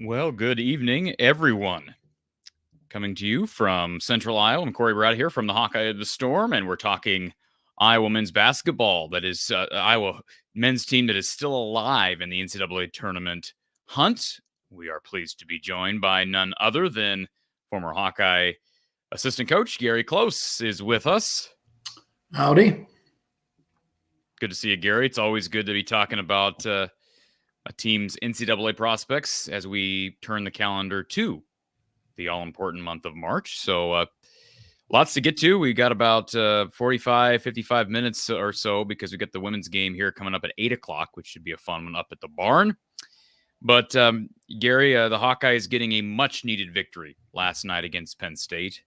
Well, good evening, everyone. Coming to you from Central Iowa. I'm Corey Brad here from the Hawkeye of the Storm, and we're talking Iowa men's basketball. That is Iowa men's team that is still alive in the NCAA tournament hunt. We are pleased to be joined by none other than former Hawkeye assistant coach Gary Close is with us. Howdy. Good to see you, Gary. It's always good to be talking about a team's NCAA prospects as we turn the calendar to the all-important month of March. So lots to get to. We got about 45, 55 minutes or so because we got the women's game here coming up at 8 o'clock, which should be a fun one up at the barn. But Gary, the Hawkeyes getting a much-needed victory last night against Penn State.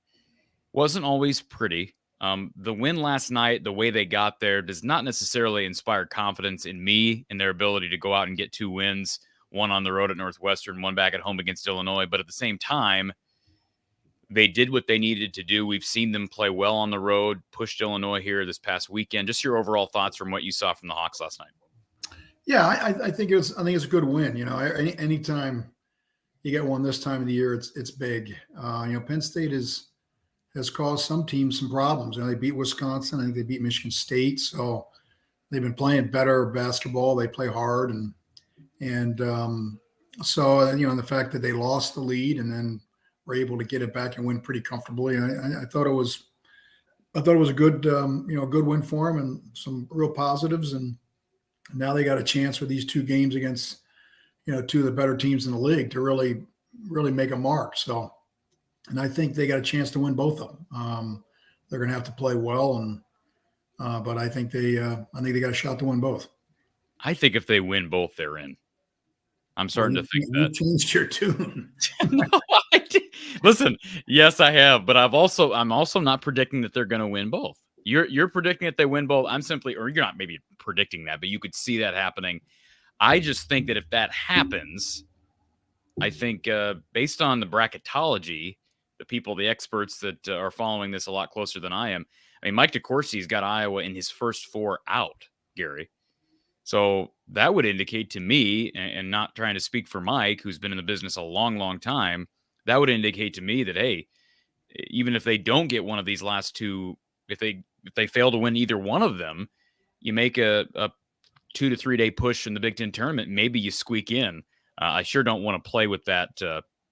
Wasn't always pretty. The win last night, the way they got there, does not necessarily inspire confidence in me and their ability to go out and get 2 wins, one on the road at Northwestern, one back at home against Illinois. But at the same time, they did what they needed to do. We've seen them play well on the road, pushed Illinois here this past weekend. Just your overall thoughts from what you saw from the Hawks last night. Yeah, I think it's a good win. You know, anytime you get one this time of the year, it's big. Penn State has caused some teams some problems. They beat Wisconsin. I think they beat Michigan State. So they've been playing better basketball. They play hard. And the fact that they lost the lead and then were able to get it back and win pretty comfortably. I thought it was a good, good win for them and some real positives. And now they got a chance with these 2 games against, 2 of the better teams in the league to really, really make a mark. So, and I think they got a chance to win both of them. They're going to have to play well, but I think they got a shot to win both. I think if they win both, they're in. I'm starting to think that. You changed your tune. No, I did. Listen, yes, I have, but I'm also not predicting that they're going to win both. You're predicting that they win both. I'm simply, or you're not maybe predicting that, but you could see that happening. I just think that if that happens, I think based on the bracketology, the experts that are following this a lot closer than I am. I mean, Mike DeCourcy's got Iowa in his first 4 out, Gary. So that would indicate to me, and not trying to speak for Mike, who's been in the business a long, long time, that would indicate to me that, hey, even if they don't get one of these last two, if they fail to win either one of them, you make a 2 to 3 day push in the Big Ten tournament. Maybe you squeak in. I sure don't want to play with that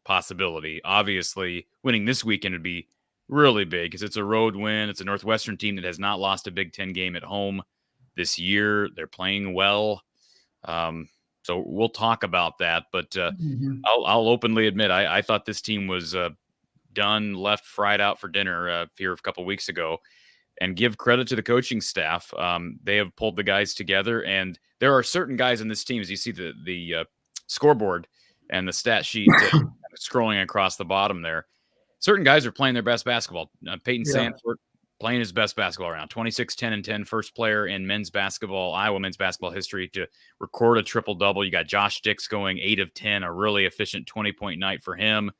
possibility. Obviously, winning this weekend would be really big because it's a road win. It's a Northwestern team that has not lost a Big Ten game at home this year. They're playing well. So we'll talk about that. But I'll openly admit I thought this team was done, left, fried out for dinner here a couple of weeks ago. And give credit to the coaching staff. They have pulled the guys together, and there are certain guys in this team, as you see the scoreboard and the stat sheet scrolling across the bottom there. Certain guys are playing their best basketball. Peyton Sanford playing his best basketball round. 26, 10, and 10, first player in Iowa men's basketball history to record a triple-double. You got Josh Dix going 8 of 10, a really efficient 20-point night for him.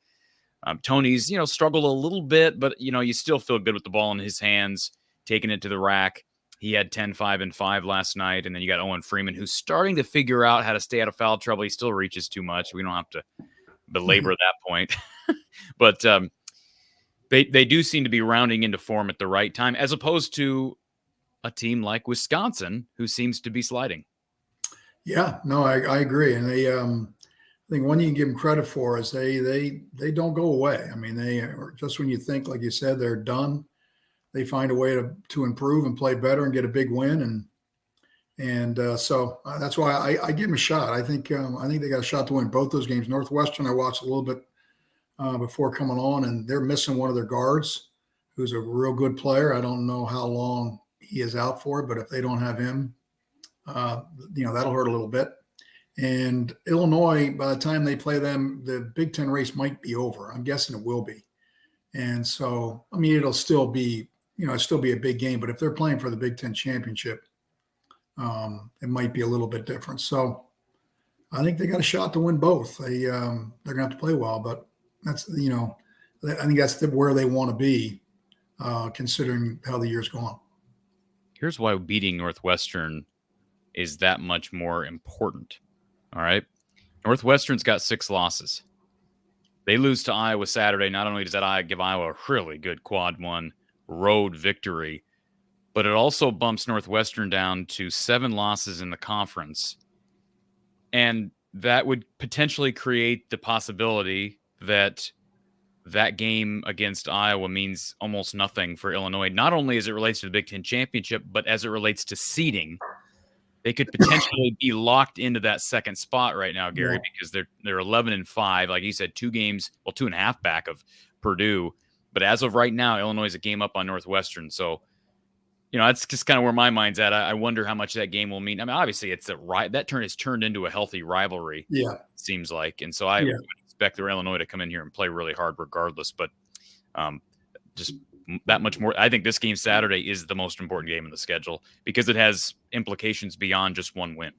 Tony's, struggled a little bit, but, you still feel good with the ball in his hands, taking it to the rack. He had 10, 5, and 5 last night. And then you got Owen Freeman, who's starting to figure out how to stay out of foul trouble. He still reaches too much. We don't have to belabor that point. But they do seem to be rounding into form at the right time, as opposed to a team like Wisconsin, who seems to be sliding. Yeah, no, I agree. And they, I think one you can give them credit for is they don't go away. I mean, they just when you think, like you said, they're done, they find a way to improve and play better and get a big win. And so that's why I give them a shot. I think they got a shot to win both those games. Northwestern, I watched a little bit before coming on, and they're missing one of their guards, who's a real good player. I don't know how long he is out for, but if they don't have him, that'll hurt a little bit. And Illinois, by the time they play them, the Big Ten race might be over. I'm guessing it will be. And so, I mean, it'll still be a big game, but if they're playing for the Big Ten championship, it might be a little bit different. So I think they got a shot to win both. They're going to have to play well, but that's, I think that's where they want to be, considering how the year's gone. Here's why beating Northwestern is that much more important. All right. Northwestern's got 6 losses. They lose to Iowa Saturday. Not only does that give Iowa a really good quad 1 road victory, but it also bumps Northwestern down to 7 losses in the conference. And that would potentially create the possibility that game against Iowa means almost nothing for Illinois, not only as it relates to the Big Ten championship, but as it relates to seeding. They could potentially be locked into that second spot right now, Gary, because they're 11-5. Like you said, 2 games, 2.5 back of Purdue. But as of right now, Illinois is a game up on Northwestern. So, that's just kind of where my mind's at. I wonder how much that game will mean. I mean, obviously, it's that turn has turned into a healthy rivalry. Yeah, it seems like, and so I would expect Illinois to come in here and play really hard, regardless. But just that much more. I think this game Saturday is the most important game in the schedule because it has implications beyond just one win.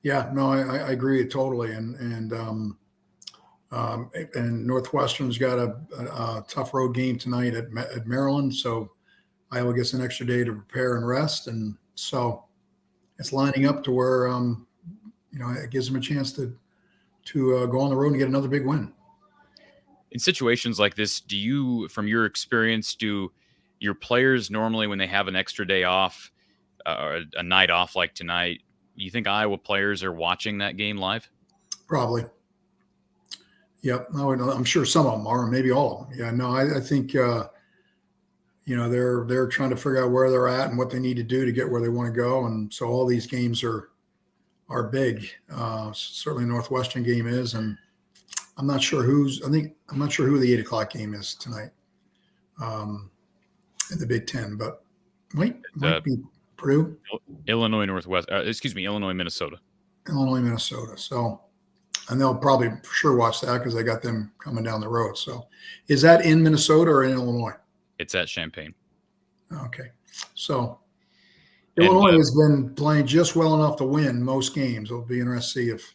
Yeah, no, I agree totally. And Northwestern's got a tough road game tonight at Maryland, so Iowa gets an extra day to prepare and rest, and so it's lining up to where it gives them a chance to go on the road and get another big win. In situations like this, do you, from your experience, do your players normally, when they have an extra day off or a night off like tonight, do you think Iowa players are watching that game live? Probably. Yep. No, I'm sure some of them are, maybe all of them. Yeah. No, I think they're trying to figure out where they're at and what they need to do to get where they want to go, and so all these games are big. Certainly, Northwestern game is, and I'm not sure who the 8:00 game is tonight in the Big Ten, but might be Purdue, Illinois, Illinois, Minnesota. Illinois, Minnesota. So, and they'll probably for sure watch that because they got them coming down the road. So, is that in Minnesota or in Illinois? It's at Champaign. Okay, so Illinois has been playing just well enough to win most games. It'll be interesting to see if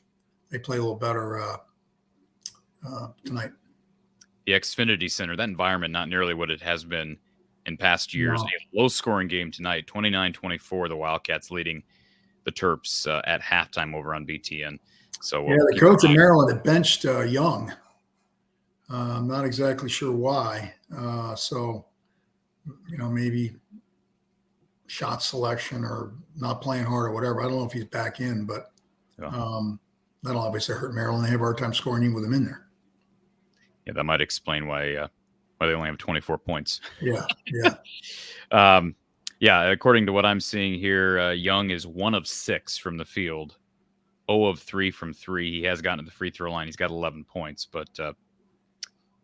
they play a little better tonight. The Xfinity Center, that environment, not nearly what it has been in past years. No. A low-scoring game tonight, 29-24, the Wildcats leading the Terps at halftime over on BTN. So the coach in Maryland had benched Young. I'm not exactly sure why. So, maybe shot selection or not playing hard or whatever. I don't know if he's back in, but Yeah. that'll obviously hurt Maryland. They have a hard time scoring even with him in there. Yeah, that might explain why they only have 24 points. Yeah, yeah. Yeah, according to what I'm seeing here, Young is 1 of 6 from the field, 0 of 3 from 3. He has gotten to the free throw line. He's got 11 points, but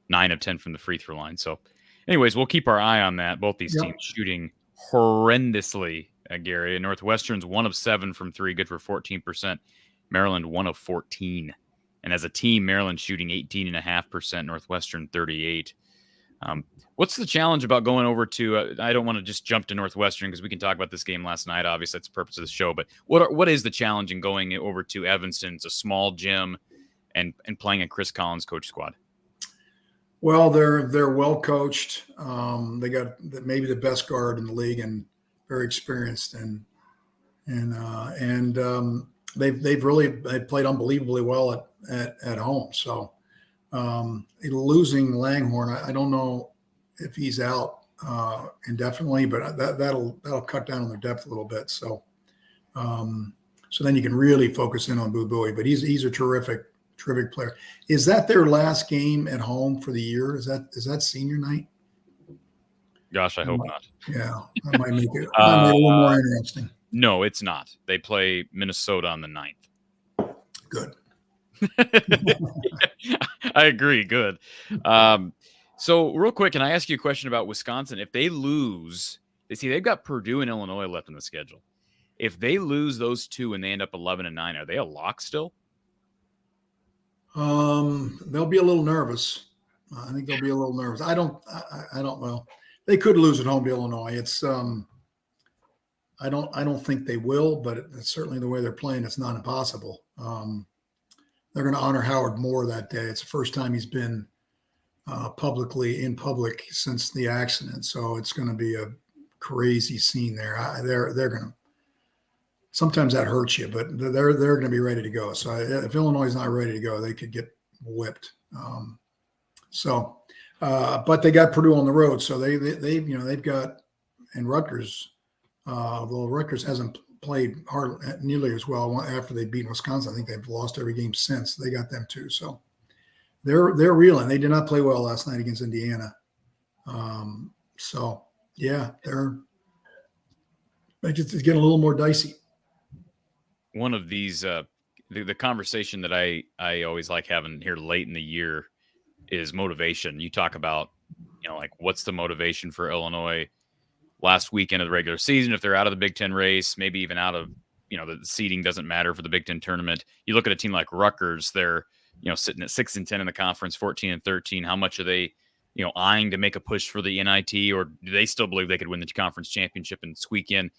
9 of 10 from the free throw line. So, anyways, we'll keep our eye on that. Both these teams shooting horrendously, Gary. Northwestern's 1 of 7 from 3, good for 14%. Maryland 1 of 14. And as a team, Maryland shooting 18.5%, Northwestern 38. What's the challenge about going over to? I don't want to just jump to Northwestern because we can talk about this game last night. Obviously, that's the purpose of the show. But what is the challenge in going over to Evanston? It's a small gym, and playing a Chris Collins coach squad. Well, they're well coached. They got maybe the best guard in the league and very experienced, and they've played unbelievably well at home. So losing Langhorne, I don't know if he's out indefinitely, but that'll cut down on their depth a little bit. So then you can really focus in on Boo Buie, but he's a terrific player. Is that their last game at home for the year? Is that senior night? Gosh, I hope not. Yeah, that might make it a little more interesting. No, it's not. They play Minnesota on the 9th. Good. I agree. Good. So real quick, can I ask you a question about Wisconsin? If they lose, they've got Purdue and Illinois left in the schedule. If they lose those two and they end up 11-9, are they a lock still? They'll be a little nervous. I think they'll be a little nervous. I don't. Well, they could lose at home to Illinois. It's. I don't think they will, but it's certainly the way they're playing. It's not impossible. They're going to honor Howard Moore that day. It's the first time he's been publicly in public since the accident, so it's going to be a crazy scene there. They're going to. Sometimes that hurts you, but they're going to be ready to go. So if Illinois is not ready to go, they could get whipped. But they got Purdue on the road, so they've got, and Rutgers. Although Rutgers hasn't played nearly as well after they beat Wisconsin. I think they've lost every game since. They got them too. So they're reeling. They did not play well last night against Indiana. So yeah, it's getting a little more dicey. One of these, the conversation that I always like having here late in the year is motivation. You talk about, like what's the motivation for Illinois last weekend of the regular season, if they're out of the Big Ten race, maybe even out of, the seeding doesn't matter for the Big Ten tournament. You look at a team like Rutgers, they're, sitting at 6-10 in the conference, 14-13. How much are they, eyeing to make a push for the NIT, or do they still believe they could win the conference championship and squeak in?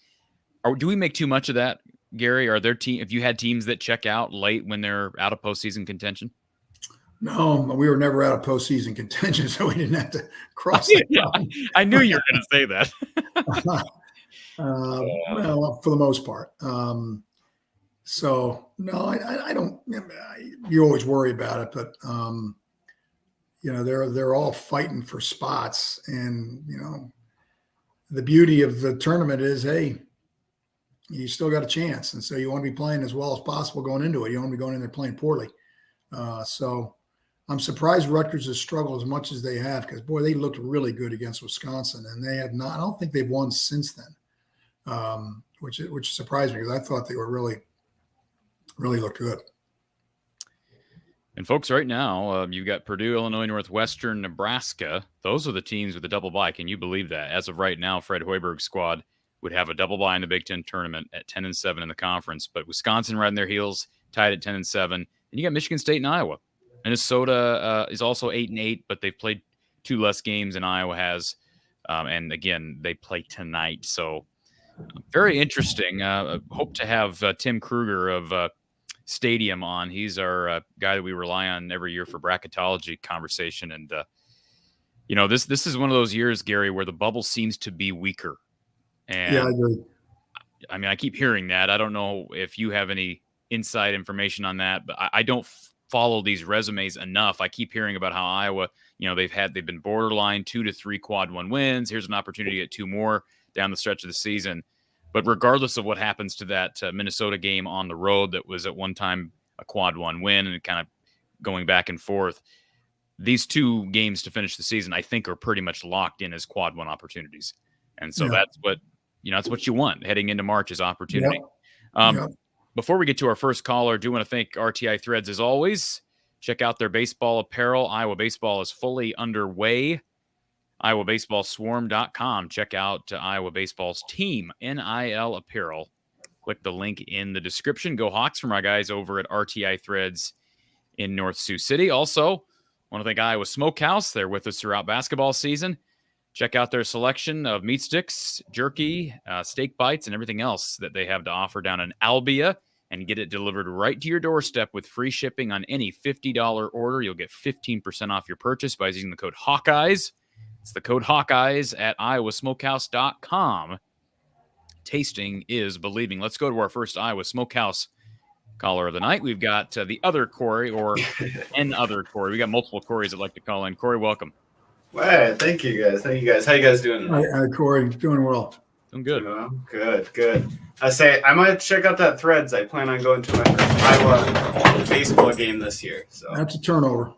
Or do we make too much of that, Gary? Are there if you had teams that check out late when they're out of postseason contention? No, we were never out of postseason contention, so we didn't have to cross that. Yeah, I knew you were going to say that. Well, for the most part. So no, I don't. You always worry about it, but they're all fighting for spots, and the beauty of the tournament is, hey, you still got a chance, and so you want to be playing as well as possible going into it. You don't want to be going in there playing poorly. So I'm surprised Rutgers has struggled as much as they have, because boy, they looked really good against Wisconsin, and they have not. I don't think they've won since then, which surprised me, because I thought they were really looked good. And folks, right now you've got Purdue, Illinois, Northwestern, Nebraska. Those are the teams with a double bye. Can you believe that? As of right now, Fred Hoiberg's squad would have a double bye in the Big Ten tournament at 10-7 in the conference. But Wisconsin riding their heels, tied at 10-7. And you got Michigan State and Iowa. Minnesota is also 8-8, but they've played 2 less games than Iowa has. And again, they play tonight. So very interesting. Hope to have Tim Kruger of Stadium on. He's our guy that we rely on every year for bracketology conversation. And, this is one of those years, Gary, where the bubble seems to be weaker. And yeah, I agree. I mean, I keep hearing that. I don't know if you have any inside information on that, but I don't follow these resumes enough. I keep hearing about how Iowa, they've been borderline 2 to 3 quad 1 wins. Here's an opportunity to get 2 more down the stretch of the season. But regardless of what happens to that Minnesota game on the road that was at one time a quad 1 win and kind of going back and forth, these 2 games to finish the season, I think, are pretty much locked in as quad 1 opportunities. And so that's what you want heading into March is opportunity. Before we get to our first caller, I do want to thank RTI Threads as always. Check out their baseball apparel. Iowa baseball is fully underway. IowaBaseballSwarm.com. Check out Iowa Baseball's team, NIL apparel. Click the link in the description. Go Hawks from our guys over at RTI Threads in North Sioux City. Also, want to thank Iowa Smokehouse. They're with us throughout basketball season. Check out their selection of meat sticks, jerky, steak bites, and everything else that they have to offer down in Albia, and get it delivered right to your doorstep with free shipping on any $50 order. You'll get 15% off your purchase by using the code Hawkeyes. It's the code Hawkeyes at iowasmokehouse.com. Tasting is believing. Let's go to our first Iowa Smokehouse caller of the night. We've got the other Corey, or an other Corey. We got multiple Corys that like to call in. Corey, welcome. Hey, thank you guys. How you guys doing? Hi, Corey. Doing well. Doing good. Good. I might check out that Threads. I plan on going to my first Iowa baseball game this year. So that's a turnover.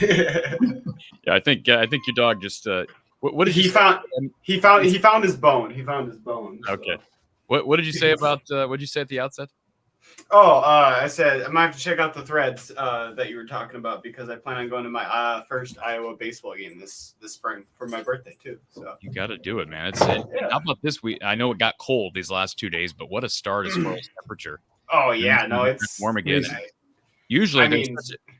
Yeah, I think your dog just what did he found his bone. He found his bone. So. Okay. What did you say about what did you say at the outset? I said I might have to check out the Threads that you were talking about because I plan on going to my first Iowa baseball game this spring for my birthday too. So you got to do it, man. How about this week? I know it got cold these last 2 days, but what a start as far as temperature. Oh yeah, no, it's warm again. Usually, I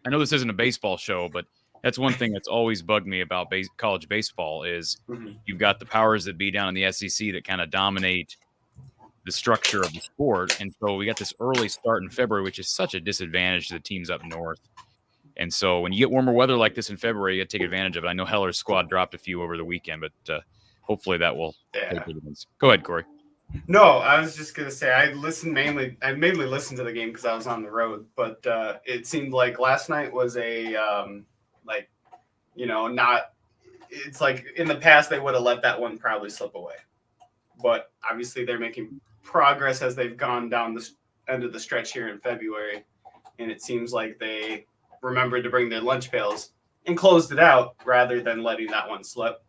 know this isn't a baseball show, but that's one thing that's always bugged me about college baseball is you've got the powers that be down in the SEC that kind of dominate the structure of the sport. And so we got this early start in February, which is such a disadvantage to the teams up north. And so when you get warmer weather like this in February, you got to take advantage of it. I know Heller's squad dropped a few over the weekend, but hopefully that will take dividends. Go ahead, Corey. No, I was just going to say I mainly listened to the game because I was on the road, but it seemed like last night was it's like in the past they would have let that one probably slip away. But obviously they're making progress as they've gone down the end of the stretch here in February, and it seems like they remembered to bring their lunch pails and closed it out rather than letting that one slip,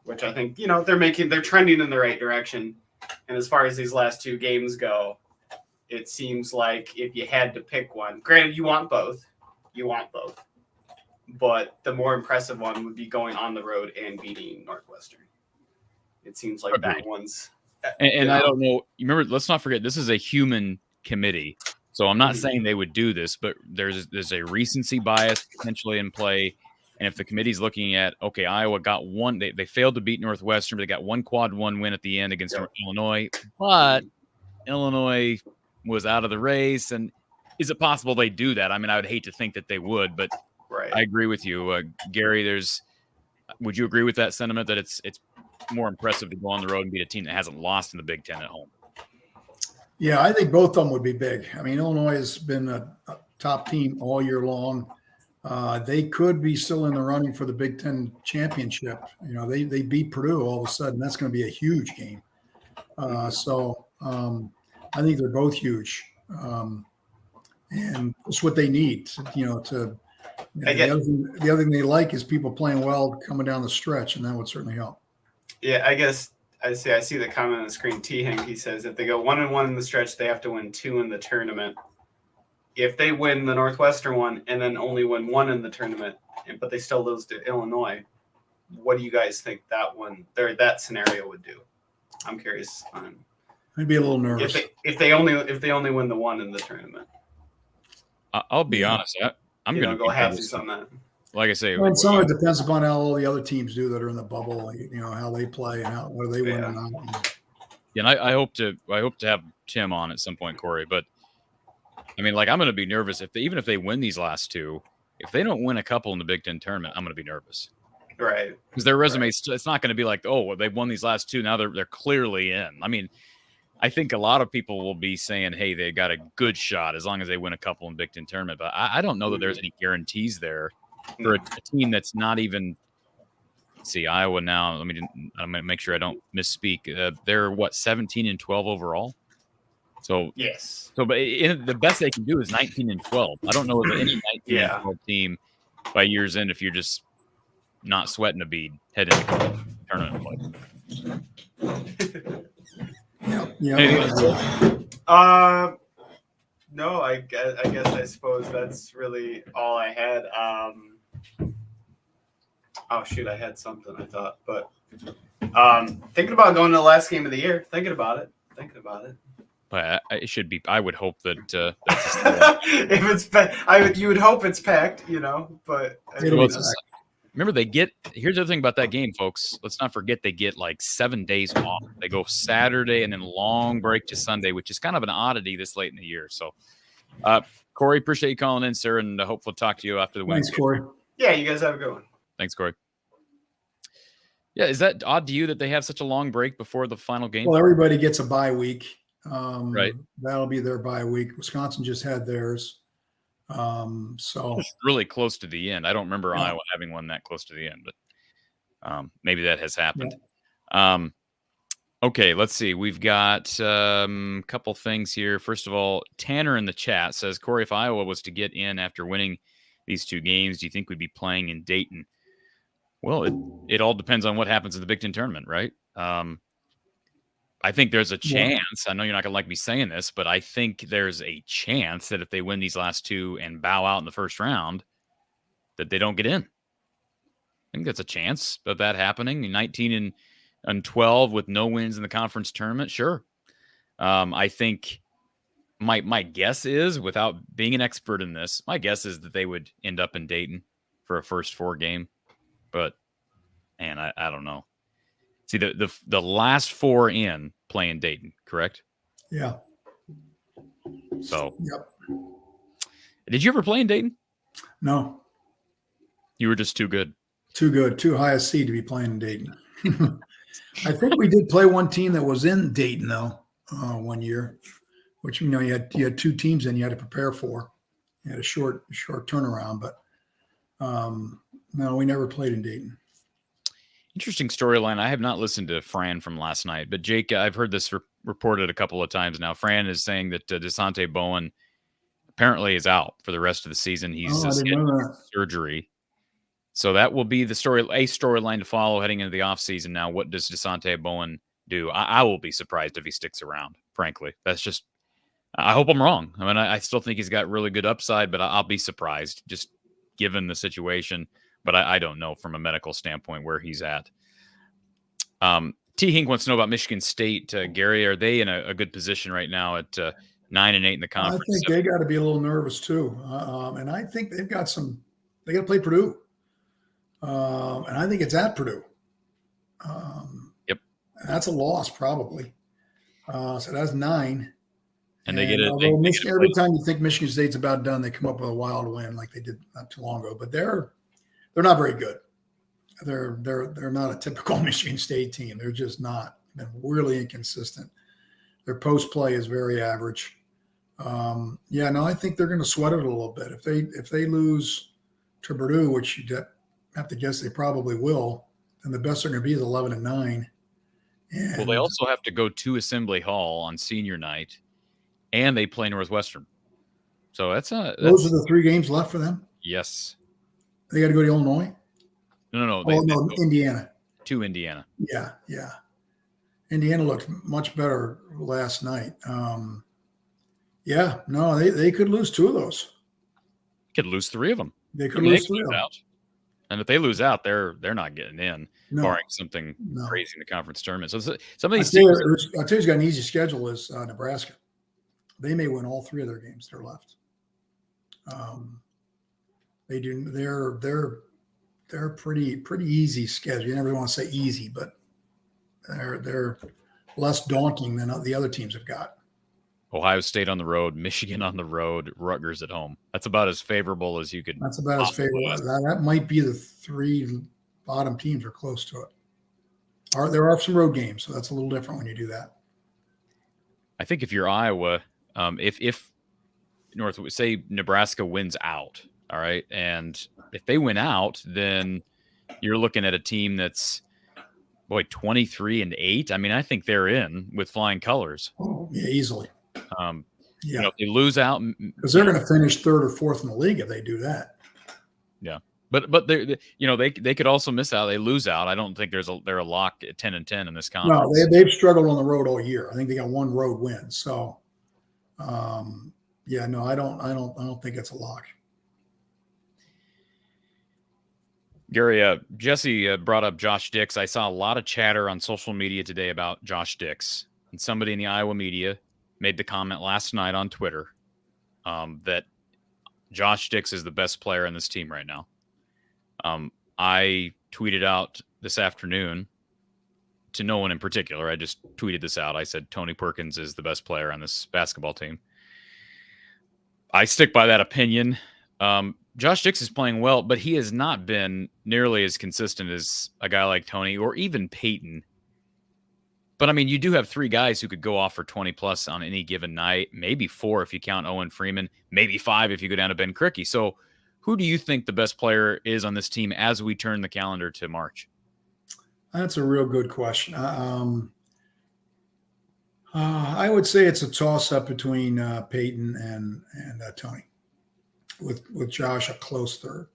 which I think, they're trending in the right direction. And as far as these last 2 games go, it seems like if you had to pick one, granted you want both, but the more impressive one would be going on the road and beating Northwestern. It seems like that one's. And I don't know. You remember, let's not forget, this is a human committee. So I'm not saying they would do this, but there's a recency bias potentially in play. And if the committee's looking at, okay, Iowa got one, they failed to beat Northwestern, but they got one quad 1 win at the end against Illinois. But Illinois was out of the race. And is it possible they do that? I mean, I would hate to think that they would, but I agree with you, Gary. Would you agree with that sentiment that it's more impressive to go on the road and beat a team that hasn't lost in the Big Ten at home? Yeah, I think both of them would be big. I mean, Illinois has been a top team all year long. They could be still in the running for the Big Ten championship. They beat Purdue all of a sudden. That's going to be a huge game. So I think they're both huge. And it's what they need, the other thing they like is people playing well coming down the stretch, and that would certainly help. Yeah, I guess I see the comment on the screen. T-Hank, he says if they go 1-1 in the stretch, they have to win 2 in the tournament. If they win the Northwestern one and then only win 1 in the tournament, but they still lose to Illinois, what do you guys think that scenario would do? I'm curious on. I'd be a little nervous if they only win the 1 in the tournament. I'll be honest. I'm going to go halfsies on that. Like I say, some of it depends upon how all the other teams do that are in the bubble. How they play and whether they win or not. Yeah, and I hope to have Tim on at some point, Corey. But I mean, I'm going to be nervous even if they win these last 2. If they don't win a couple in the Big Ten tournament, I'm going to be nervous. Right. Because their resume, it's not going to be like, oh, well, they've won these last 2. Now they're clearly in. I mean, I think a lot of people will be saying, hey, they got a good shot as long as they win a couple in Big Ten tournament. But I don't know that there's any guarantees there for a team that's not even. See, Iowa now. I'm going to make sure I don't misspeak. They're 17-12 overall. So Yes. So, but the best they can do is 19-12. I don't know if any 19-12 team by year's end, if you're just not sweating a bead, heading into tournament play. No, I guess I suppose that's really all I had. Oh shoot, I had something I thought, but thinking about going to the last game of the year. Thinking about it. But it should be. I would hope that that's if it's you would hope it's packed, But remember, here's the thing about that game, folks. Let's not forget they get like 7 days off. They go Saturday and then long break to Sunday, which is kind of an oddity this late in the year. So, Corey, appreciate you calling in, sir, and hopefully talk to you after the win. Thanks, Corey. Yeah, you guys have a good one. Thanks, Corey. Yeah, is that odd to you that they have such a long break before the final game? Well, everybody gets a bye week. Right. That'll be their bye week. Wisconsin just had theirs. So it's really close to the end. I don't remember Iowa having one that close to the end, but maybe that has happened. Yeah. Okay, let's see. We've got a couple things here. First of all, Tanner in the chat says, Corey, if Iowa was to get in after winning these 2 games, do you think we'd be playing in Dayton? Well, it all depends on what happens in the Big Ten tournament, right? I think there's a chance. I know you're not going to like me saying this, but I think there's a chance that if they win these last 2 and bow out in the first round, that they don't get in. I think that's a chance of that happening. 19-12 with no wins in the conference tournament, sure. I think my guess is, without being an expert in this, my guess is that they would end up in Dayton for a first 4 game. But, man, I don't know. See, the last 4 in play in Dayton, correct? Yeah. So. Yep. Did you ever play in Dayton? No. You were just too good. Too good. Too high a seed to be playing in Dayton. I think we did play one team that was in Dayton, though, one year, which, you had 2 teams in you had to prepare for. You had a short turnaround, but no, we never played in Dayton. Interesting storyline. I have not listened to Fran from last night, but Jake, I've heard this reported a couple of times now. Fran is saying that DeSante Bowen apparently is out for the rest of the season. He's scheduled surgery. So that will be a storyline to follow heading into the offseason. Now, what does DeSante Bowen do? I will be surprised if he sticks around, frankly. That's just, I hope I'm wrong. I mean, I still think he's got really good upside, but I'll be surprised just given the situation. But I don't know from a medical standpoint where he's at. T. Hink wants to know about Michigan State. Gary, are they in a good position right now at 9-8 in the conference? I think they got to be a little nervous too. And I think they got to play Purdue. And I think it's at Purdue. Yep. That's a loss probably. So that's 9. And they get it. Every time you think Michigan State's about done, they come up with a wild win like they did not too long ago. But they're not very good. They're not a typical Michigan State team. They're just not. Been really inconsistent. Their post play is very average. I think they're going to sweat it a little bit. If they lose to Purdue, which you have to guess they probably will, then the best they're going to be is 11-9. Well, they also have to go to Assembly Hall on senior night, and they play Northwestern. So those are the 3 games left for them. Yes. They got to go to Illinois? No. Indiana. To Indiana. Yeah. Indiana looked much better last night. They could lose 2 of those. Could lose 3 of them. They could lose 3 of them. Out. And if they lose out, they're not getting in, barring something No. crazy in the conference tournament. So some of these I'll teams. tell you who's got an easy schedule is Nebraska. They may win all 3 of their games that are left. They do. They're pretty easy schedule. You never want to say easy, but they're less daunting than the other teams have got. Ohio State on the road, Michigan on the road, Rutgers at home. That's about as favorable as you could. That's about as favorable. That might be the 3 bottom teams are close to it. There are some road games, so that's a little different when you do that. I think if you're Iowa, if say Nebraska wins out, all right, and if they win out, then you're looking at a team that's 23-8. I mean, I think they're in with flying colors. Oh, yeah, easily. If they lose out, because they're going to finish third or fourth in the league if they do that. Yeah, but they could also miss out. They lose out. I don't think they're a lock at 10-10 in this conference. No, they've struggled on the road all year. I think they got one road win. So, I don't think it's a lock. Gary, Jesse brought up Josh Dix. I saw a lot of chatter on social media today about Josh Dix, and somebody in the Iowa media made the comment last night on Twitter that Josh Dix is the best player in this team right now. I tweeted out this afternoon to no one in particular. I just tweeted this out. I said Tony Perkins is the best player on this basketball team. I stick by that opinion. Josh Dix is playing well, but he has not been nearly as consistent as a guy like Tony or even Peyton. But, I mean, you do have 3 guys who could go off for 20-plus on any given night, maybe 4 if you count Owen Freeman, maybe 5 if you go down to Ben Krikke. So who do you think the best player is on this team as we turn the calendar to March? That's a real good question. I would say it's a toss-up between Peyton and Tony, with Josh a close third.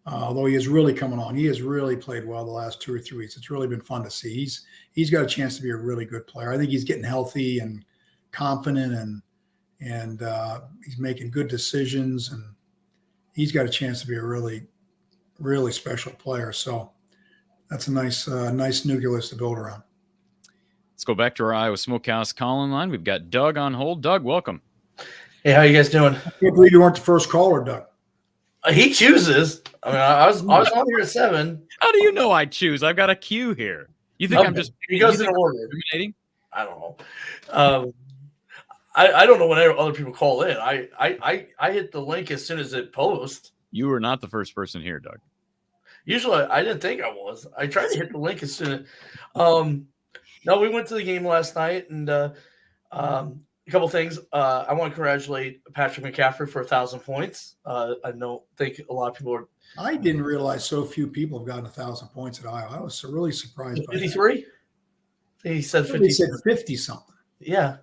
Although he is really coming on. He has really played well the last 2 or 3 weeks. It's really been fun to see. He's got a chance to be a really good player. I think he's getting healthy and confident, and he's making good decisions, and he's got a chance to be a really, really special player. So that's a nice nucleus to build around. Let's go back to our Iowa Smokehouse call-in line. We've got Doug on hold. Doug, welcome. Hey, how you guys doing? I can't believe you weren't the first caller, Doug. He chooses. I mean, I was on here at 7. How do you know I choose? I've got a queue here. You think I'm just he goes in order. discriminating? I don't know. I don't know when other people call in. I hit the link as soon as it posts. You were not the first person here, Doug. Usually, I didn't think I was. I tried to hit the link as soon as. No, we went to the game last night, and a couple things. I want to congratulate Patrick McCaffrey for 1,000 points. I think a lot of people are. I didn't realize so few people have gotten 1,000 points at Iowa. I was really surprised by 53? He said 50. He said 50 something. Yeah.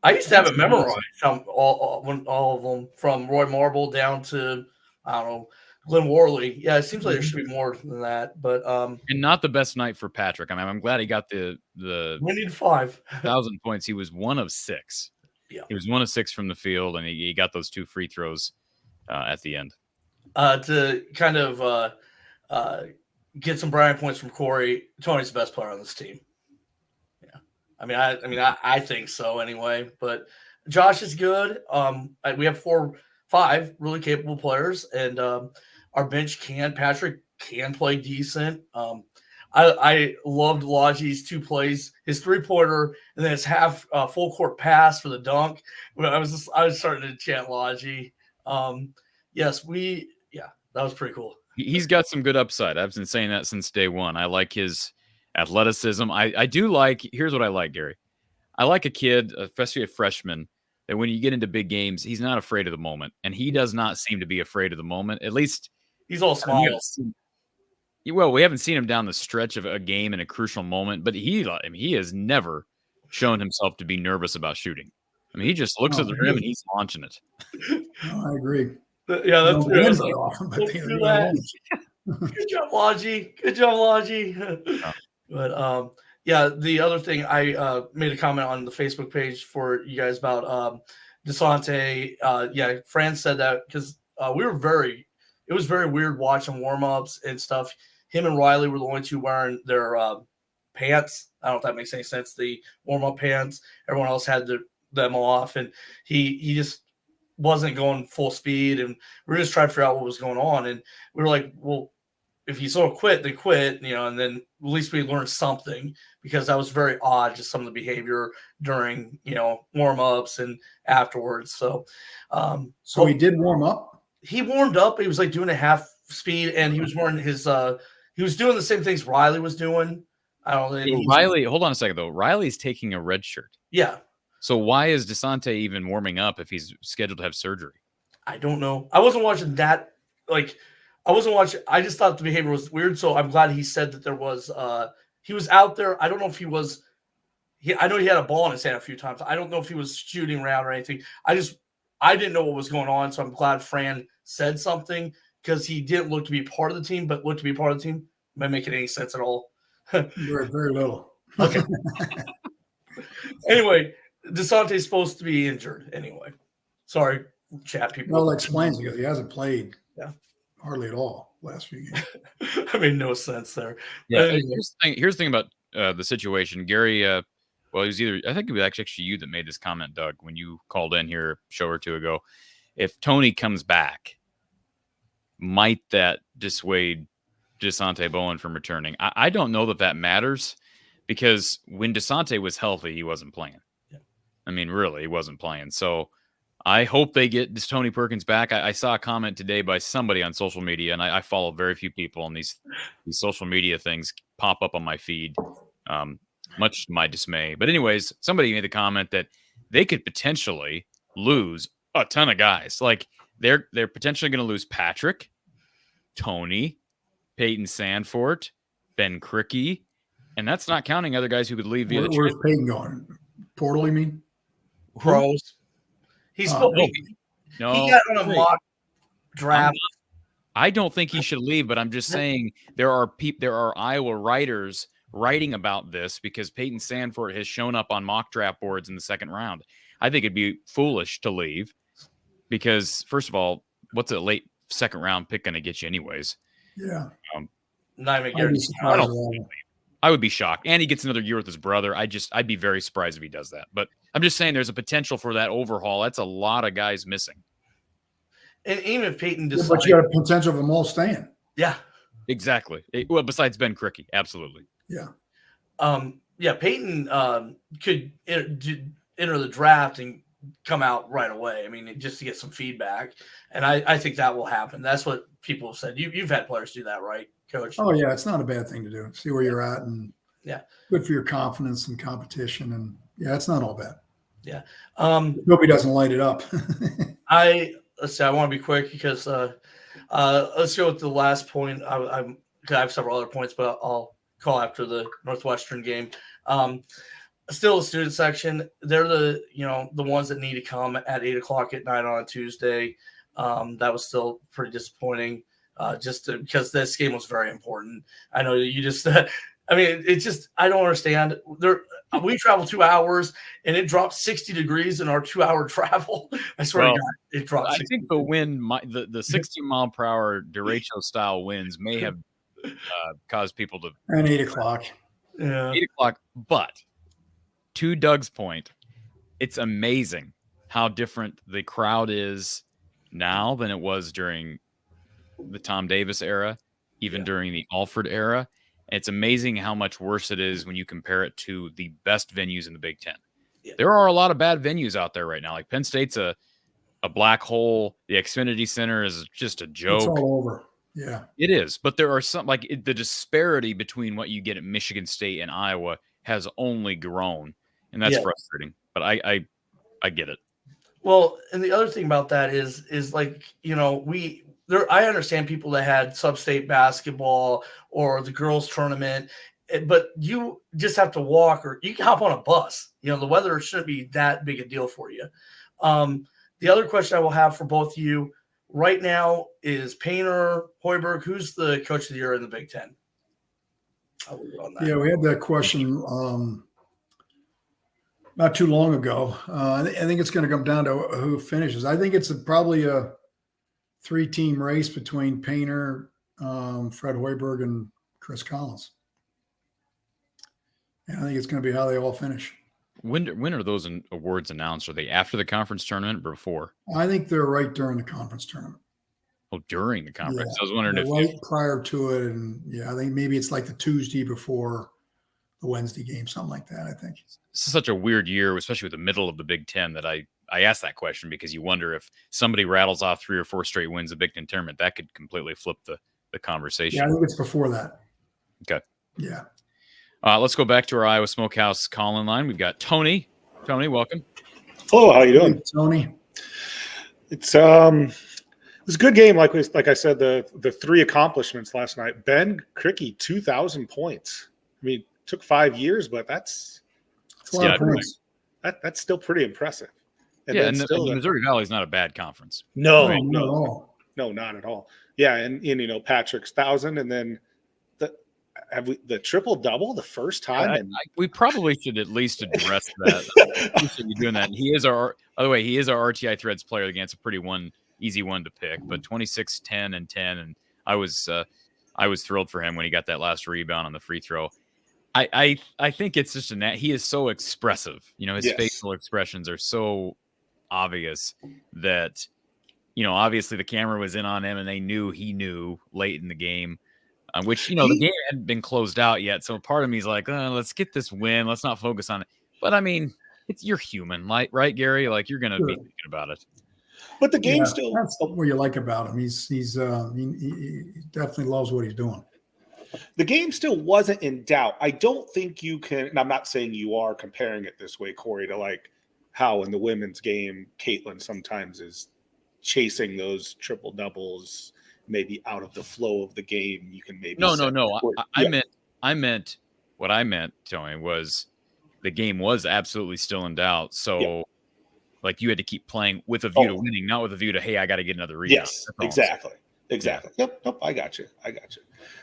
I used to have it memorized, all of them, from Roy Marble down to, I don't know, Glenn Worley. Yeah, it seems like there should be more than that. But and not the best night for Patrick. I mean, I'm glad he got the we need 5. 1,000 points. He was 1 of 6. Yeah. He was 1 of 6 from the field, and he got those 2 free throws at the end. To kind of get some Brian points from Corey, Tony's the best player on this team. Yeah. I think so anyway. But Josh is good. We have 5 really capable players, and our bench Patrick can play decent. I loved Lodge's 2 plays, his 3-pointer, and then his half full court pass for the dunk. I was starting to chant Lodge. That was pretty cool. He's got some good upside. I've been saying that since day one. I like his athleticism. I do like. Here's what I like, Gary. I like a kid, especially a freshman, that when you get into big games, he's not afraid of the moment, and he does not seem to be afraid of the moment. At least he's all smiles. Well, we haven't seen him down the stretch of a game in a crucial moment, but he has never shown himself to be nervous about shooting. I mean, he just looks at the rim and he's launching it. I agree. Yeah, that's good. Good job, Lodge. Good job, Lodge. But the other thing, I made a comment on the Facebook page for you guys about DeSante. Fran said that because it was very weird watching warm-ups and stuff. Him and Riley were the only 2 wearing their pants. I don't know if that makes any sense. The warm-up pants. Everyone else had them off, and he just wasn't going full speed, and we were just trying to figure out what was going on. And we were like, well, if you sort of quit, then quit, and then at least we learned something, because that was very odd, just some of the behavior during, warm-ups and afterwards. So he did warm up? He warmed up. He was like doing a half speed, and he was wearing his he was doing the same things Riley was doing. I don't know. Riley, hold on a second though. Riley's taking a red shirt. Yeah. So why is DeSante even warming up if he's scheduled to have surgery? I don't know. I wasn't watching that. Like, I wasn't watching. I just thought the behavior was weird. So I'm glad he said that there was. He was out there. I don't know if he was. I know he had a ball in his hand a few times. I don't know if he was shooting around or anything. I didn't know what was going on. So I'm glad Fran said something because he didn't look to be part of the team, but looked to be part of the team. Am I making any sense at all? Very, very little. Okay. Anyway, DeSante's supposed to be injured anyway. Sorry, chat people. Well, that explains because he hasn't played hardly at all last few games. I made no sense there. Yeah. Anyway. Here's the thing about the situation. Gary, well, it was I think it was actually you that made this comment, Doug, when you called in here a show or two ago. If Tony comes back, might that dissuade DeSante Bowen from returning? I don't know that matters because when DeSante was healthy, he wasn't playing. Yeah. I mean, really, he wasn't playing. So I hope they get this Tony Perkins back. I saw a comment today by somebody on social media, and I follow very few people, and these social media things pop up on my feed, much to my dismay. But anyways, somebody made the comment that they could potentially lose a ton of guys. Like they're potentially going to lose Patrick, Tony, Peyton Sandfort, Ben Cricky, and that's not counting other guys who could leave via the Where's trade. Peyton going? Portal, you mean? Pros. He's No, he got on a mock draft. I don't think he should leave, but I'm just saying there are Iowa writers writing about this because Peyton Sandfort has shown up on mock draft boards in the second round. I think it'd be foolish to leave because, first of all, what's a late second round pick going to get you anyways? Yeah. Not even guaranteed. I would be shocked. And he gets another year with his brother. I'd be very surprised if he does that. But I'm just saying there's a potential for that overhaul. That's a lot of guys missing. And even if Peyton decides, but you got a potential of them all staying. Yeah. Exactly. Well, besides Ben Cricky. Absolutely. Yeah. Peyton could enter the draft and come out right away. I mean, just to get some feedback. And I think that will happen. That's what people have said. You've had players do that, right, Coach? Oh, yeah. It's not a bad thing to do. See where you're at. And good for your confidence and competition. And, it's not all bad. Yeah. Nobody doesn't light it up. Let's see. I want to be quick because let's go with the last point. I have several other points, but I'll call after the Northwestern game. Still the student section. They're the ones that need to come at 8:00 at night on a Tuesday. That was still pretty disappointing, because this game was very important. I know you just. I mean, it's just I don't understand. We travel 2 hours and it dropped 60 degrees in our 2-hour travel. I swear to God, it dropped. I think the wind, the 60 mile per hour derecho style winds may have caused people to. And 8:00. Yeah. 8:00. But to Doug's point, it's amazing how different the crowd is now than it was during the Tom Davis era, even during the Alford era. It's amazing how much worse it is when you compare it to the best venues in the Big Ten. Yeah. There are a lot of bad venues out there right now. Like Penn State's a black hole. The Xfinity Center is just a joke. It's all over. Yeah, it is. But there are some the disparity between what you get at Michigan State and Iowa has only grown, and that's frustrating. But I get it. Well, and the other thing about that is I understand people that had sub-state basketball or the girls tournament, but you just have to walk or you can hop on a bus. The weather shouldn't be that big a deal for you. The other question I will have for both of you right now is Painter, Hoiberg, who's the coach of the year in the Big Ten? Yeah, we had that question not too long ago. I think it's going to come down to who finishes. I think it's probably a 3-team race between Painter, Fred Hoiberg, and Chris Collins. And I think it's going to be how they all finish. When are those awards announced? Are they after the conference tournament or before? I think they're right during the conference tournament. Oh, during the conference. Yeah, I was wondering if right prior to it, and I think maybe it's like the Tuesday before the Wednesday game, something like that. I think it's such a weird year, especially with the middle of the Big Ten, that I asked that question because you wonder if somebody rattles off 3 or 4 straight wins of Big Ten tournament, that could completely flip the conversation. Yeah, I think it's before that. Okay. Yeah. Let's go back to our Iowa Smokehouse call-in line. We've got Tony Tony, welcome. Hello, how you doing? Hey, Tony. It's a good game. Like I said, the 3 accomplishments last night. Ben Cricky, 2,000 points. I mean, took 5 years, but that's It's a lot of points. that's still pretty impressive. And then the Missouri Valley is not a bad conference. no, No, not at all. no, not at all. Yeah, and Patrick's 1,000, and then the triple double the first time. We probably should at least address that. We should be doing that. And by the way, he is our RTI Threads player of the game. It's a pretty easy one to pick. But 26, 10, and 10, and I was thrilled for him when he got that last rebound on the free throw. I think it's just he is so expressive. His facial expressions are so obvious that obviously the camera was in on him, and they knew he knew late in the game. Which, the game hadn't been closed out yet. So part of me is like, let's get this win. Let's not focus on it. But I mean, you're human, right, Gary? Like, you're going to be thinking about it. But the game still. That's what you like about him. He definitely loves what he's doing. The game still wasn't in doubt. I don't think you can, and I'm not saying you are comparing it this way, Corey, to like how in the women's game, Caitlin sometimes is chasing those triple doubles. Maybe out of the flow of the game, you can maybe no. I meant what I meant, Tony, was the game was absolutely still in doubt. So, like, you had to keep playing with a view to winning, not with a view to, hey, I got to get another rebound. Yes, exactly. Yep. I got you.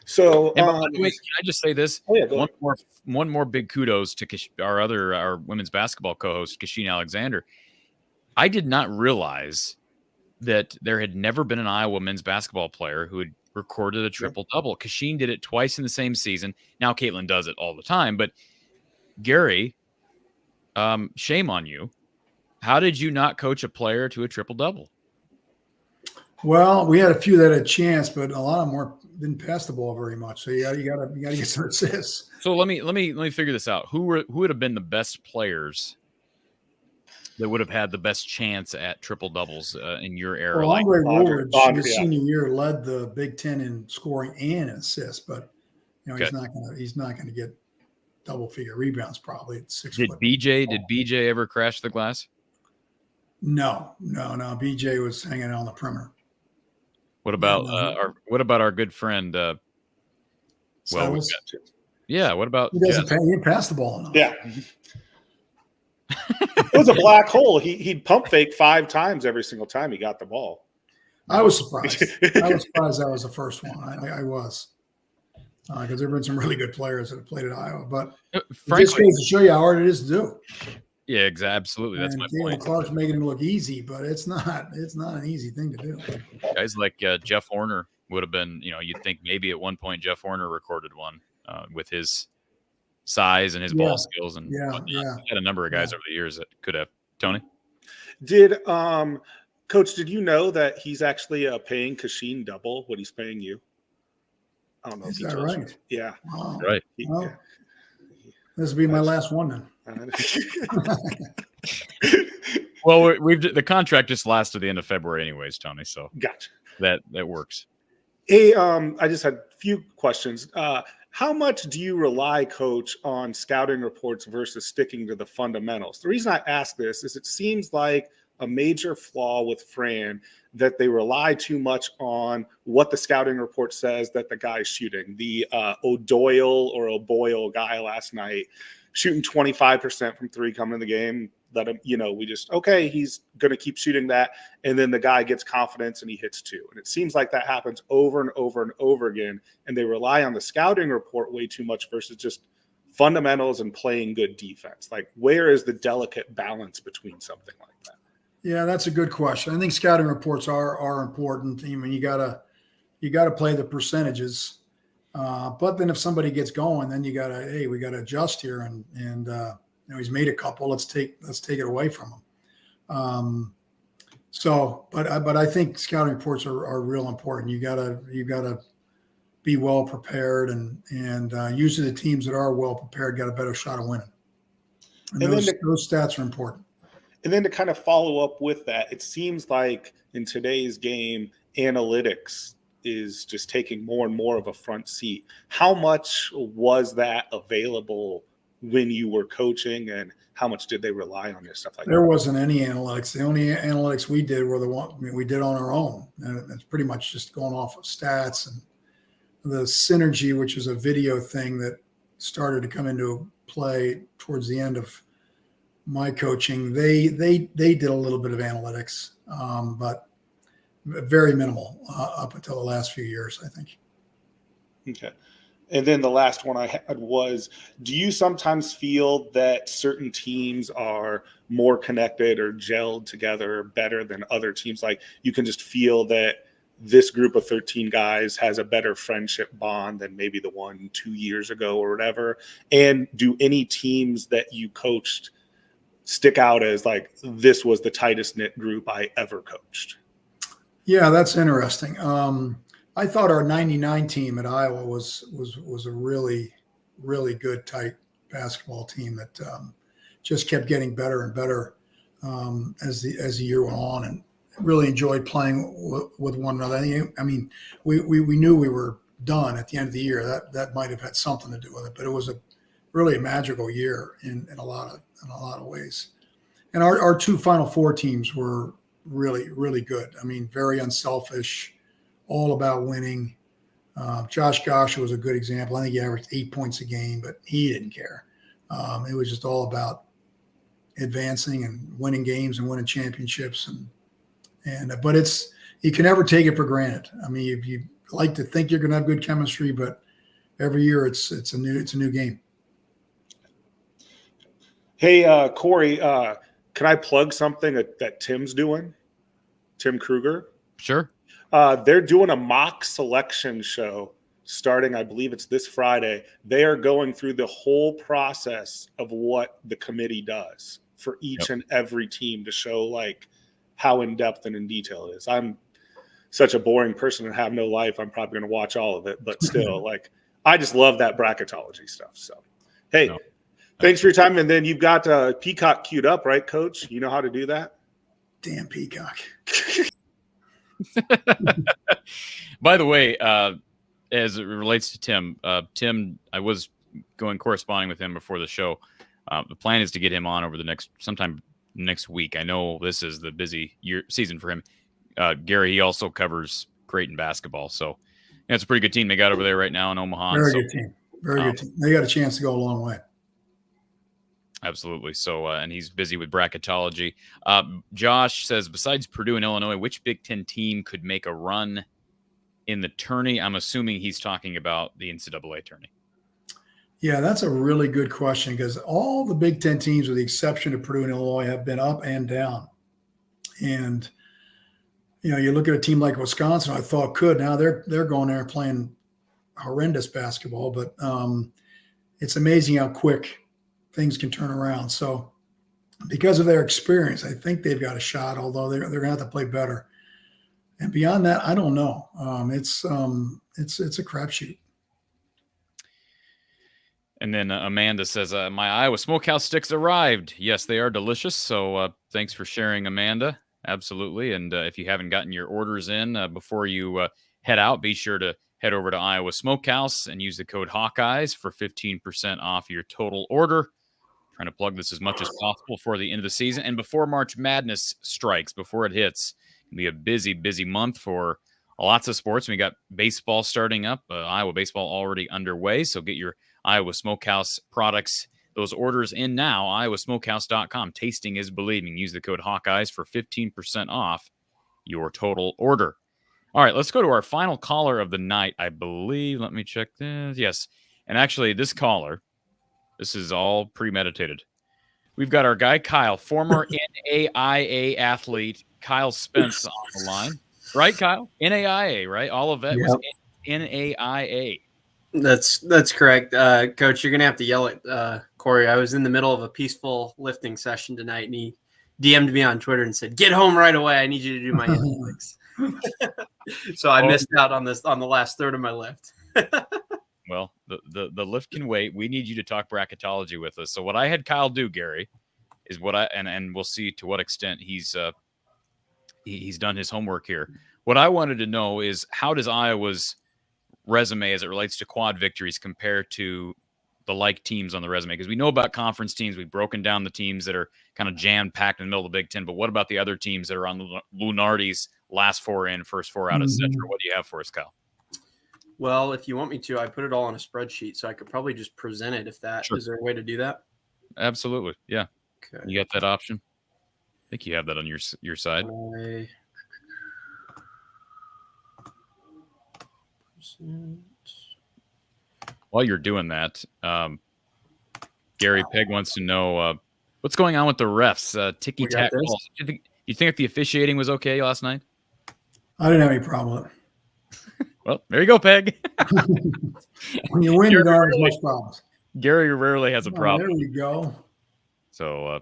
So, and by the way, can I just say this? One more big kudos to our women's basketball co-host, Kasheen Alexander. I did not realize that there had never been an Iowa men's basketball player who had recorded a triple-double. Kasheen did it twice in the same season. Now Caitlin does it all the time. But, Gary, shame on you. How did you not coach a player to a triple-double? Well, we had a few that had a chance, but a lot of them didn't pass the ball very much. So you got to get some assists. So let me figure this out. Who would have been the best players that would have had the best chance at triple doubles in your era? Well, Andre Woolridge, his senior year, led the Big Ten in scoring and assists, but he's not gonna get double figure rebounds probably at 6 foot. Did BJ ever crash the glass? No. BJ was hanging out on the perimeter. What about our good friend? What about? He didn't pass the ball enough. Yeah. It was a black hole. He'd pump fake 5 times every single time he got the ball. I was surprised. I was surprised that was the first one. I was. Because there have been some really good players that have played at Iowa. But frankly, it just goes to show you how hard it is to do. Yeah, exactly. Absolutely. That's my point. Clark's making it look easy, but it's not an easy thing to do. Guys like Jeff Horner would have been, you'd think maybe at one point Jeff Horner recorded one with his size and his ball skills, and had a number of guys over the years that could have. Tony, Coach, did you know that he's actually paying Kasheen double what he's paying you? I don't know. Is that right? You. Yeah. Wow. Right. This will be my last one then. Well, the contract just lasts to the end of February, anyways, Tony. So gotcha. That works. Hey, I just had a few questions. How much do you rely, Coach, on scouting reports versus sticking to the fundamentals? The reason I ask this is it seems like a major flaw with Fran that they rely too much on what the scouting report says that the guy's shooting. The O'Boyle guy last night shooting 25% from 3 coming in the game. Let him, we just, he's going to keep shooting that. And then the guy gets confidence and he hits 2. And it seems like that happens over and over and over again. And they rely on the scouting report way too much versus just fundamentals and playing good defense. Like, where is the delicate balance between something like that? Yeah, that's a good question. I think scouting reports are important. I mean, you gotta play the percentages. But then if somebody gets going, then we gotta adjust here and he's made a couple. Let's take it away from him. But I think scouting reports are real important. You gotta be well prepared, and usually the teams that are well prepared got a better shot of winning. And those stats are important. And then to kind of follow up with that, it seems like in today's game, analytics is just taking more and more of a front seat. How much was that available when you were coaching, and how much did they rely on this stuff like There that? wasn't any analytics. The only analytics we did were the one we did on our own. And it's pretty much just going off of stats and the synergy, which is a video thing that started to come into play towards the end of my coaching. They did a little bit of analytics, but very minimal up until the last few years, I think. Okay. And then the last one I had was, do you sometimes feel that certain teams are more connected or gelled together better than other teams? Like you can just feel that this group of 13 guys has a better friendship bond than maybe the one 2 years ago or whatever. And do any teams that you coached stick out as like, this was the tightest knit group I ever coached? Yeah, that's interesting. I thought our 99 team at Iowa was a really, really good, tight basketball team that just kept getting better and better as the year went on, and really enjoyed playing with one another. I mean, we knew we were done at the end of the year. That might have had something to do with it, but it was really a magical year in a lot of ways. And our two Final Four teams were really, really good. I mean, very unselfish, all about winning. Josh Gosher was a good example. I think he averaged 8 points a game, but he didn't care. It was just all about advancing and winning games and winning championships. But you can never take it for granted. I mean, you like to think you're going to have good chemistry, but every year it's a new game. Hey, Corey, can I plug something that Tim's doing? Tim Kruger? Sure. They're doing a mock selection show starting, I believe it's this Friday. They are going through the whole process of what the committee does for each and every team to show like how in depth and in detail it is. I'm such a boring person and have no life. I'm probably going to watch all of it, but still, like, I just love that bracketology stuff. So, hey, thanks for your time. And then you've got Peacock queued up, right, Coach? You know how to do that? Damn Peacock. By the way, as it relates to Tim, I was corresponding with him before the show. The plan is to get him on over sometime next week. I know this is the busy season for him. Gary, he also covers Creighton basketball, so it's a pretty good team they got over there right now in Omaha. Very good team. Very good team. They got a chance to go a long way. Absolutely. So, and he's busy with bracketology. Josh says, besides Purdue and Illinois, which Big Ten team could make a run in the tourney? I'm assuming he's talking about the NCAA tourney. Yeah, that's a really good question because all the Big Ten teams, with the exception of Purdue and Illinois, have been up and down. And, you look at a team like Wisconsin, I thought could. Now they're going there playing horrendous basketball, but it's amazing how quick things can turn around. So because of their experience, I think they've got a shot, although they're going to have to play better. And beyond that, I don't know. It's a crapshoot. And then Amanda says, my Iowa Smokehouse sticks arrived. Yes, they are delicious. So thanks for sharing, Amanda. Absolutely. And if you haven't gotten your orders in before you head out, be sure to head over to Iowa Smokehouse and use the code Hawkeyes for 15% off your total order. Trying to plug this as much as possible for the end of the season. And before March Madness strikes, before it hits, it'll be a busy, busy month for lots of sports. We got baseball starting up, Iowa baseball already underway. So get your Iowa Smokehouse products, those orders in now, iowasmokehouse.com. Tasting is believing. Use the code Hawkeyes for 15% off your total order. All right, let's go to our final caller of the night, I believe. Let me check this. Yes. And actually, this caller, this is all premeditated. We've got our guy, Kyle, former NAIA athlete, Kyle Spence on the line. Right, Kyle? NAIA, right? All of that was NAIA. That's correct. Coach, you're going to have to yell at Corey. I was in the middle of a peaceful lifting session tonight, and he DM'd me on Twitter and said, "Get home right away. I need you to do my analytics." So I missed out on the last third of my lift. Well, the lift can wait. We need you to talk bracketology with us. So what I had Kyle do, Gary, is and we'll see to what extent he's done his homework here. What I wanted to know is, how does Iowa's resume as it relates to quad victories compare to the like teams on the resume? Because we know about conference teams. We've broken down the teams that are kind of jam-packed in the middle of the Big Ten. But what about the other teams that are on Lunardi's last 4 in, first 4 out, etc.? What do you have for us, Kyle? Well, if you want me to, I put it all on a spreadsheet, so I could probably just present it if that Sure. is there a way to do that? Absolutely. Yeah. Okay. You got that option? I think you have that on your side. While you're doing that, Gary Peg wants to know what's going on with the refs. Ticky-tack calls. You think the officiating was okay last night? I didn't have any problem with it. Well, there you go, Peg. When you win, you don't have as much problems. Gary rarely has a problem. There you go. So,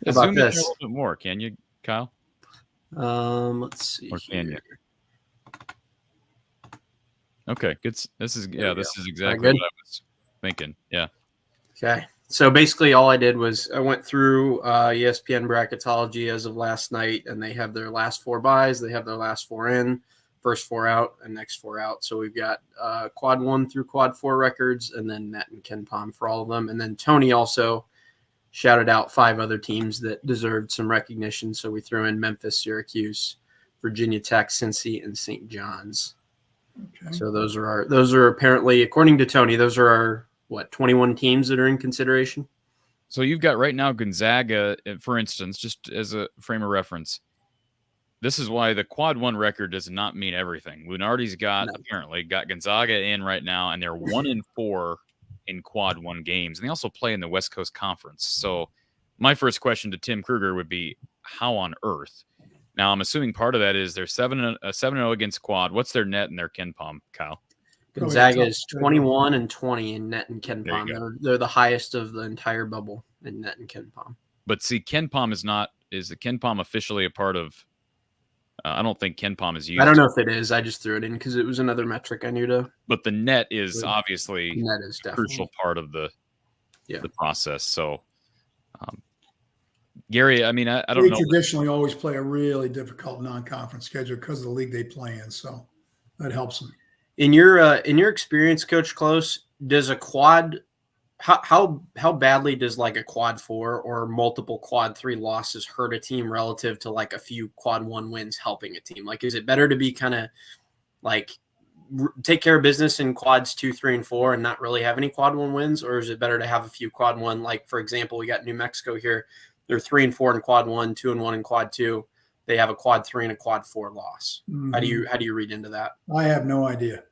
How zoom about in this? a little bit more, can you, Kyle? Let's see. Or can you? here. Okay, good. This is this is exactly good? what I was thinking. Yeah. Okay. So basically all I did was I went through ESPN bracketology as of last night, and they have their last 4 buys. They have their last 4 in, first 4 out, and next 4 out. So we've got quad 1 through quad 4 records, and then Net and Ken Pom for all of them. And then Tony also shouted out 5 other teams that deserved some recognition. So we threw in Memphis, Syracuse, Virginia Tech, Cincy, and St. John's. Okay. So those are apparently, according to Tony, those are our 21 teams that are in consideration. So you've got right now Gonzaga, for instance, just as a frame of reference. This is why the quad 1 record does not mean everything. Lunardi's apparently got Gonzaga in right now, and they're 1-4 in quad 1 games. And they also play in the West Coast Conference. So my first question to Tim Kruger would be, how on earth? Now, I'm assuming part of that is they're 7-0 against quad. What's their net and their Ken Pom, Kyle? Gonzaga is 21-20 in Net and Ken There you Pom. They're the highest of the entire bubble in Net and Ken Pom. But see, Ken Pom is the Ken Pom officially a part of? I don't think Ken Pom is used. I don't know if it is. I just threw it in because it was another metric I knew to. But the net is obviously Net is a crucial part of the process. So, Gary, I mean, I don't They know. traditionally always play a really difficult non-conference schedule because of the league they play in, so that helps them. In your experience, Coach Close, does a quad how badly does like a quad 4 or multiple quad 3 losses hurt a team relative to like a few quad 1 wins helping a team? Like, is it better to be kind of like take care of business in quads 2, 3, and 4 and not really have any quad 1 wins, or is it better to have a few quad 1? Like, for example, we got New Mexico here. They're 3-4 in quad 1, 2-1 in quad 2. They have a quad 3 and a quad 4 loss. Mm-hmm. How do you read into that? I have no idea.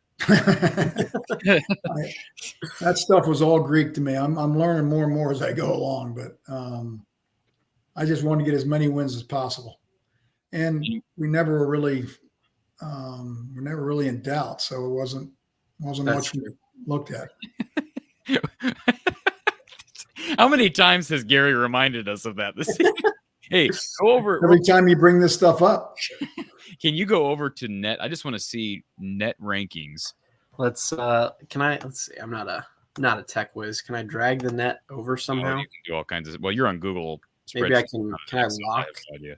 That stuff was all Greek to me. I'm learning more and more as I go along, but I just want to get as many wins as possible. And we never were really in doubt, so it wasn't much we looked at. How many times has Gary reminded us of that this season? Hey, go over every time you bring this stuff up. Can you go over to net? I just want to see net rankings. Let's see. I'm not a tech whiz. Can I drag the net over somehow? You can do all kinds of. Well, you're on Google. Maybe I can. Can I lock? Idea.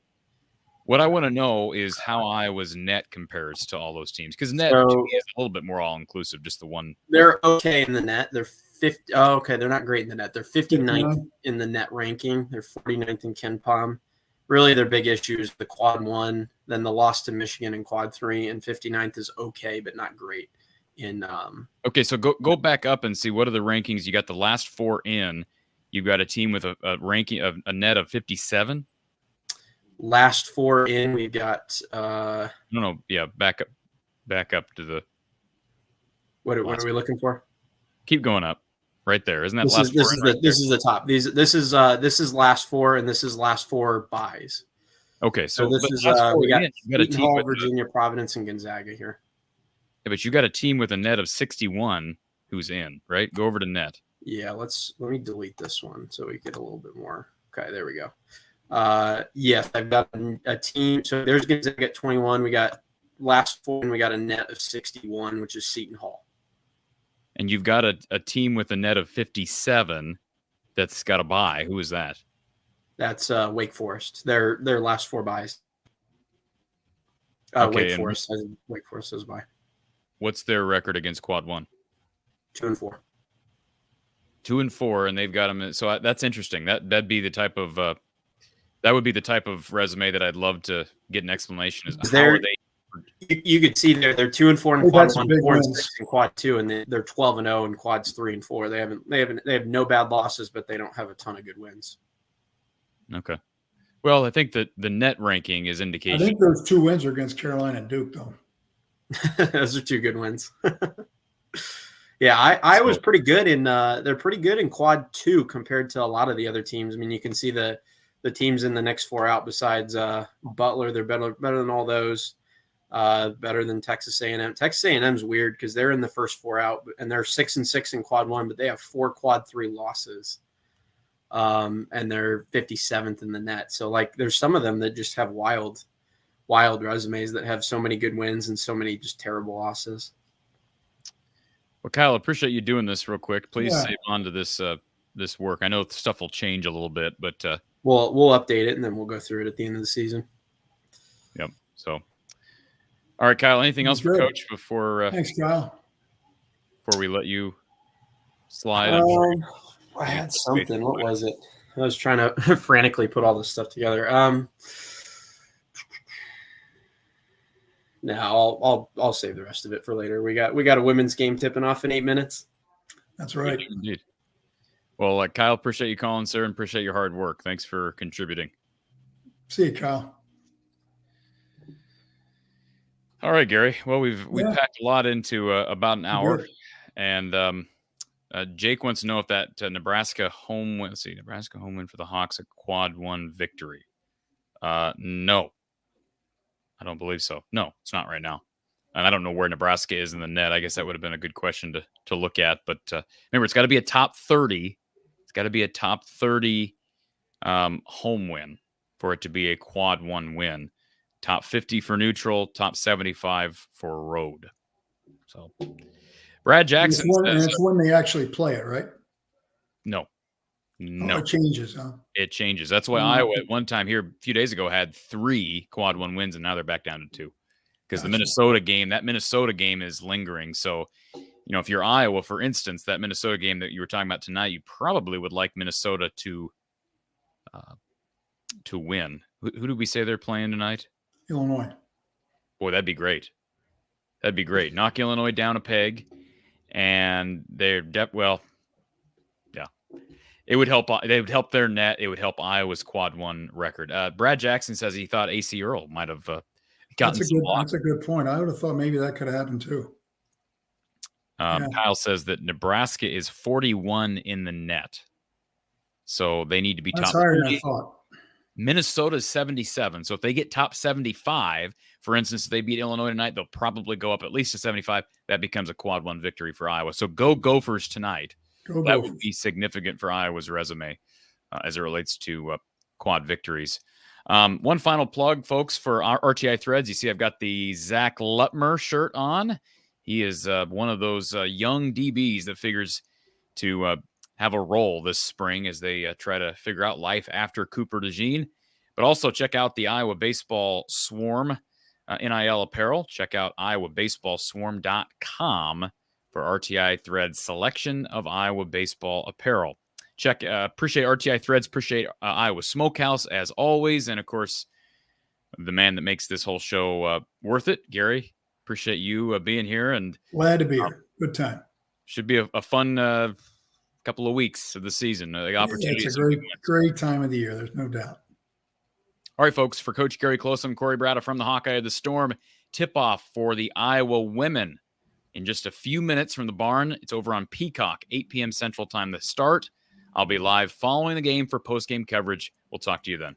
What I want to know is how Iowa's net compares to all those teams, because net is a little bit more all inclusive. Just the one. They're okay in the net. They're 50. Oh, okay. They're not great in the net. They're 59th in the net ranking. They're 49th in Ken Pom. Really, their big issue is the quad 1, then the loss to Michigan in quad 3, and 59th is okay, but not great in. Okay, so go back up and see what are the rankings. You got the last 4 in. You've got a team with a ranking of a net of 57. Last 4 in, we've got. No, yeah, back up to the. What are we looking for? Keep going up. Right there, isn't that this is the top. This is last 4, and this is last 4 buys. Okay, so this is we got a team Hall, Virginia, Providence, and Gonzaga here. Yeah, but you got a team with a net of 61 who's in, right? Go over to net. Yeah, let me delete this one so we get a little bit more. Okay, there we go. Yes, I've got a team. So there's Gonzaga at 21. We got last 4, and we got a net of 61, which is Seton Hall. And you've got a team with a net of 57 that's got a bye. Who is that? That's Wake Forest. Their last 4 buys. Okay, Wake Forest has bye. What's their record against quad 1? 2-4. 2-4, and they've got them. So that's interesting. That'd be the type of that would be the type of resume that I'd love to get an explanation. Is how are they? You could see they're 2-4 in They've quad had some 1, big 4 and wins. 6 in quad 2, and they're 12-0 in quads 3 and 4. They have no bad losses, but they don't have a ton of good wins. Okay. Well, I think that the net ranking is I indication. think those 2 wins are against Carolina and Duke, though. Those are 2 good wins. Yeah, I was pretty good in they're pretty good in quad 2 compared to a lot of the other teams. I mean, you can see the teams in the next 4 out besides Butler. They're better than all those. Better than Texas A&M. Texas A&M is weird because they're in the first 4 out, and they're 6-6 in quad 1, but they have 4 quad 3 losses, and they're 57th in the net. So like, there's some of them that just have wild resumes that have so many good wins and so many just terrible losses. Well, Kyle, appreciate you doing this real quick. Please Yeah. save on to this work. I know stuff will change a little bit, but We'll update it and then we'll go through it at the end of the season. yep. So, all right, Kyle. Anything else for Good. Coach before Thanks, Kyle. we let you slide? I had something. What was it? I was trying to frantically put all this stuff together. No, I'll save the rest of it for later. We got a women's game tipping off in 8 minutes. That's right. Indeed. Well, Kyle, appreciate you calling, sir, and appreciate your hard work. Thanks for contributing. See you, Kyle. All right, Gary. Well, we've packed a lot into about an hour, Good. and Jake wants to know if that Nebraska home win. Let's see, Nebraska home win for the Hawks, a quad 1 victory. No, I don't believe so. No, it's not right now. And I don't know where Nebraska is in the net. I guess that would have been a good question to look at. But remember, it's got to be a top 30. It's got to be a top 30 home win for it to be a quad 1 win. Top 50 for neutral, top 75 for road. So Brad Jackson says, it's when they actually play it, right? no. Oh, it changes, huh? It changes. That's why Iowa at one time here a few days ago had 3 quad 1 wins, and now they're back down to 2 because the Minnesota game is lingering. So, if you're Iowa, for instance, that Minnesota game that you were talking about tonight, you probably would like Minnesota to win. Who did we say they're playing tonight? Illinois. Boy, that'd be great. That'd be great. Knock Illinois down a peg, and they're yeah. It would help. They would help their net. It would help Iowa's quad 1 record. Brad Jackson says he thought AC Earl might have gotten That's a good point. I would have thought maybe that could have happened too. Kyle says that Nebraska is 41 in the net, so they need to be That's top higher 30. than I thought. Minnesota is 77. So if they get top 75, for instance, if they beat Illinois tonight, they'll probably go up at least to 75. That becomes a quad 1 victory for Iowa. So go Gophers tonight. That would be significant for Iowa's resume as it relates to quad victories. One final plug, folks, for our RTI Threads. You see I've got the Zach Lutmer shirt on. He is one of those young DBs that figures to have a role this spring as they try to figure out life after Cooper DeJean. But also check out the Iowa Baseball Swarm NIL apparel. Check out iowabaseballswarm.com for RTI Threads selection of Iowa baseball apparel. Appreciate RTI Threads, appreciate Iowa Smokehouse as always, and of course the man that makes this whole show worth it, Gary. Appreciate you being here, and Glad to be here. Good time. should be a fun couple of weeks of the season. The opportunity. It's a great time of the year. There's no doubt. All right, folks. For Coach Gary Close, I'm Corey Brada from the Hawkeye of the Storm. Tip-off for the Iowa women in just a few minutes from the barn. It's over on Peacock, 8 p.m. Central Time to start. I'll be live following the game for post-game coverage. We'll talk to you then.